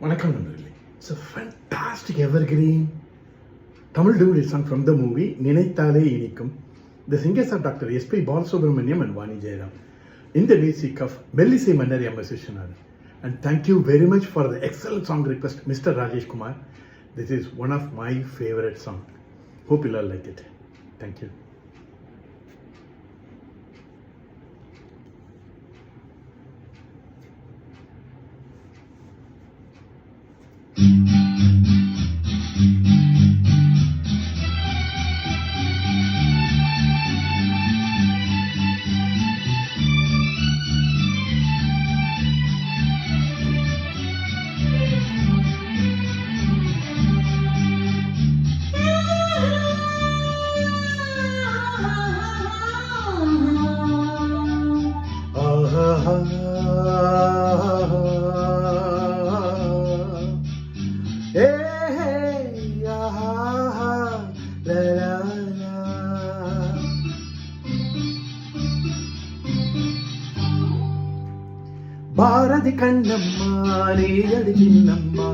வணக்கம் நண்பர்களே. It's a fantastic evergreen Tamil duet song from the movie நினைத்தாலே இனிக்கும். The singers are Dr. S.P. Balasubramaniam and Vani Jairam. In the music of Mellisai Mannari M.S. Vishwanath. And thank you very much for the excellent song request, Mr. Rajesh Kumar. This is one of my favorite songs. Hope you all like it. Thank you. Bharathi Kannamma நீயடி சின்னம்மா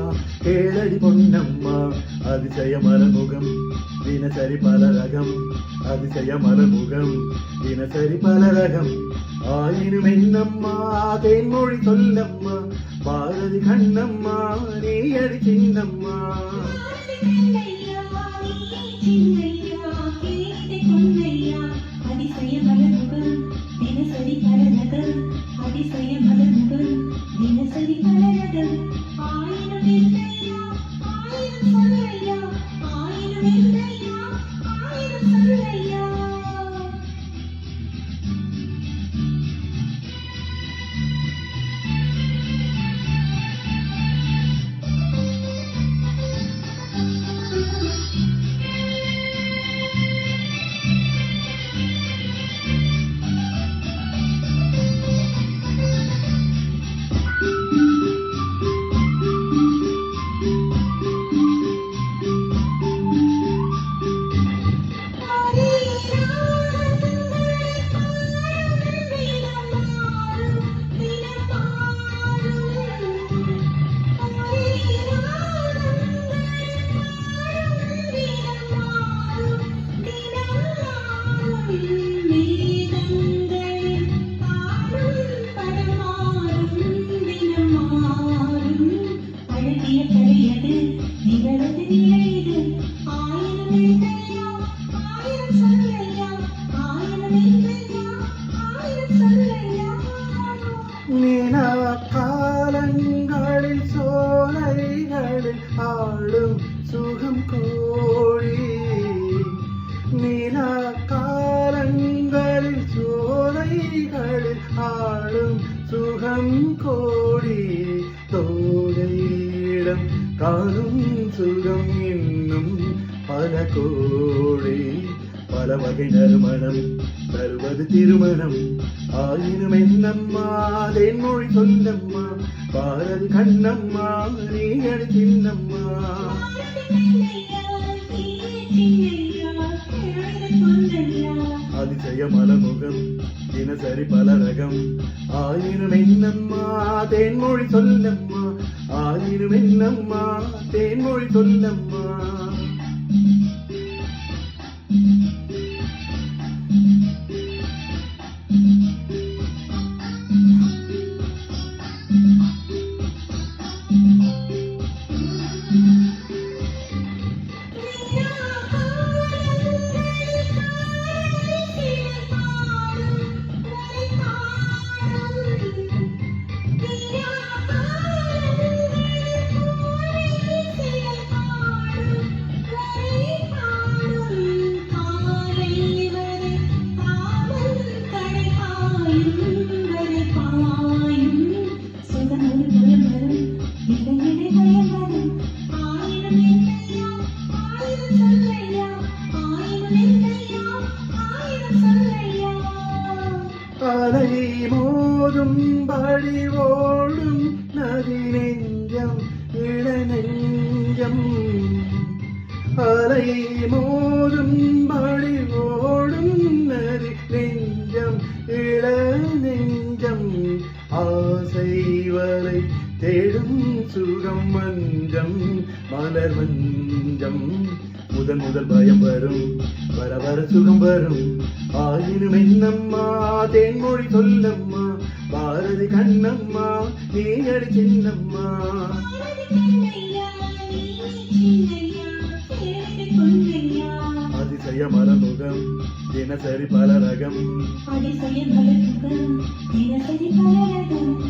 கேளடி பொன்னம்மா அதிசய மலமுகம் தினசரி பலரகம் அதிசய மலமுகம் தினசரி பலரகம் ஆயினும் என்னம்மா தேன்மொழி சொல்லம்மா பாரதி கண்ணம்மா நீயடி சின்னம்மா அதிசய மலமுகம் தினசரி பலரகம் அதிசய மலமுகம் தினசரி பலரகம் ஆயிரம் இல்லையா ஆயிரம் சொல்லையா ஆயிரம் இல்லையா ஆயிரம் சொல்லையா காலங்களில் சோலைகளில் ஆளும் சுகம் கோழி நீலா காலங்களில் சோலைகளில் ஆளும் சுகம் கோடி தோகையிடம் காணும் சுகம் இன்னும் பல கோடி பல வகை நறுமணம் தருவது திருமணம் ஆயினும் என்னம்மா தேன்மொழி சொல்லம்மா பாரதி கண்ணம்மா நீயடி சின்னம்மா அதிசய மலமுகம் தினசரி பலரகம் ஆயினும் என்னம்மா தேன்மொழி சொல்லம்மா ஆயினும் என்னம்மா தேன்மொழி சொல்லம்மா அலை மோதும் படி ஓடும் நதி நெஞ்சம் இள நெஞ்சம் அலை மோதும் படி ஓடும் நதி நெஞ்சம் இள நெஞ்சம் ஆசை வரை தேடும் சுகம் மஞ்சம் மலர் மஞ்சம் முதல் முதல் பயம் வரும் வர வர சுகம் வரும் ஆயினும் என்னம்மா தேன்மொழி சொல்லம்மா பாரதி கண்ணம்மா நீ அடி சின்னம்மா அதிசய மலமுகம் தினசரி பல ரகம் அதிசய மலர் முகம் தினசரி பல ரகம்